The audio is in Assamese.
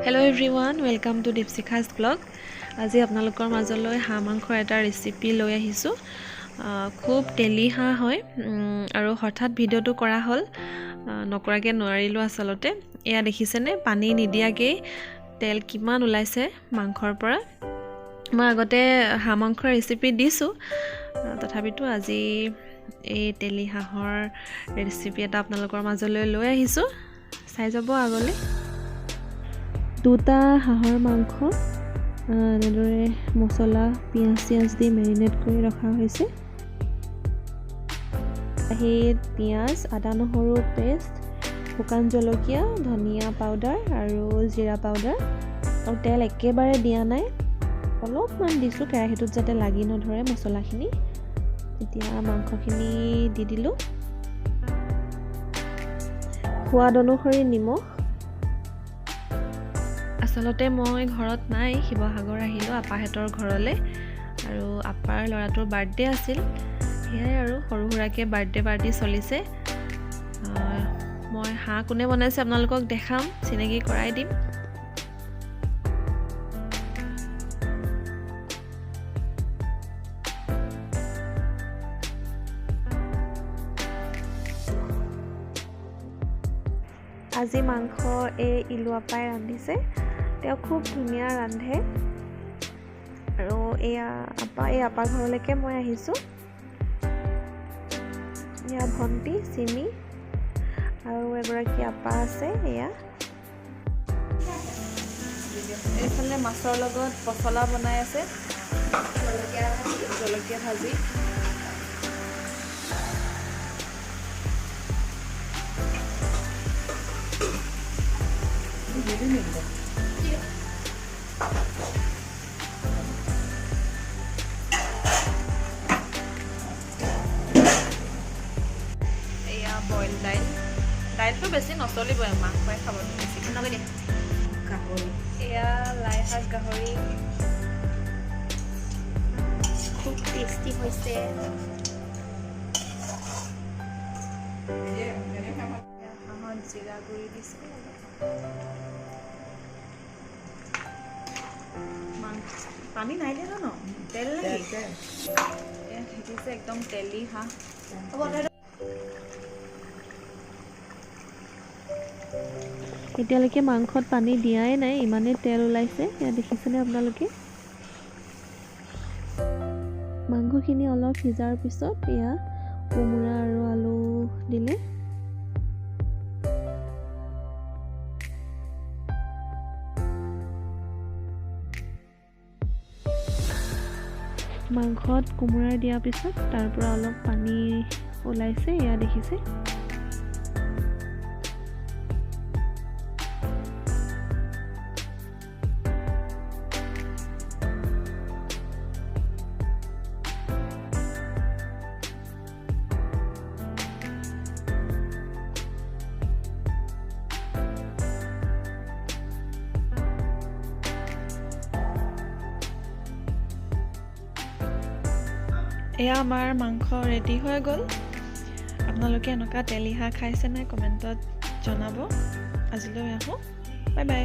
Hello everyone, welcome to Deepsika's vlog. আজি আপোনালোকৰ মাজলৈ হাঁহ মাংসৰ এটা ৰেচিপি লৈ আহিছো। খুব তেলি হাঁহ হয় আৰু হঠাৎ ভিডিওটো কৰা হ'ল নকৰাকে নোৱাৰিলো আসলতে। এয়া দেখিছেনে পানী নিদিয়াকে তেল কিমান ওলাইছে মাংসৰ পৰা। মই আগতে হাঁহ মাংসৰ ৰেচিপি দিছো তথাপিতো আজি এই তেলি হাঁহৰ ৰেচিপি এটা আপোনালোকৰ মাজলৈ লৈ আহিছো। চাই যাব আগলৈ। দুটা হাঁহৰ মাংস এনেদৰে মছলা পিঁয়াজ দি মেৰিনেট কৰি ৰখা হৈছে। সেই পিঁয়াজ আদা নহৰু পেষ্ট শুকান জলকীয়া ধনিয়া পাউডাৰ আৰু জিৰা পাউডাৰ আৰু তেল একেবাৰে দিয়া নাই, অলপমান দিছোঁ কেৰাহীটোত যাতে লাগি নধৰে মছলাখিনি। এতিয়া মাংসখিনি দি দিলোঁ। সোৱাদ অনুসৰি নিমখ। আসলতে মই ঘৰত নাই, শিৱসাগৰ আহিলোঁ আপাহঁতৰ ঘৰলৈ আৰু আপাৰ ল'ৰাটোৰ বাৰ্থডে আছিল। সেয়াই আৰু সৰু সুৰাকৈ বাৰ্থডে পাৰ্টি চলিছে। মই হাঁহ কোনে বনাইছে আপোনালোকক দেখাম, চিনাকি কৰাই দিম। আজি মাংস এই ইলু আপাই ৰান্ধিছে। তেওঁ খুব ধুনীয়া ৰান্ধে আৰু এই আপাৰ ঘৰলৈকে মই আহিছোঁ। এয়া ভণ্টি চিমি আৰু এগৰাকী আপা আছে। এয়া এইফালে মাছৰ লগত পচলা বনাই আছে, জলকীয়া ভাজি। এয়া বইল দাইলটো বেছি নচলিব, মাংসই খাব বেছি নকৰি দিয়ে। গাহৰি এয়া লাই শাক গাহৰি খুব টেষ্টি হৈছে। হাঁহত জিৰা গুড়ি দিছে। পানী নাই দিয়া ন, তেল লাগি থাকিছে একদম তেলি হাঁহ। এতিয়ালৈকে মাংসত পানী দিয়াই নাই, ইমানেই তেল ওলাইছে। এয়া দেখিছেনে আপোনালোকে। মাংসখিনি অলপ সিজাৰ পিছত এয়া কোমোৰা আৰু আলু দিলে। মাংসত কোমোৰা দিয়াৰ পিছত তাৰ পৰা অলপ পানী ওলাইছে, এয়া দেখিছে। এয়া আমাৰ মাংস ৰেডি হৈ গ'ল। আপোনালোকে এনেকুৱা তেলি হাঁহ খাইছে নাই কমেণ্টত জনাব। আজিলৈ আহোঁ, বাই বাই।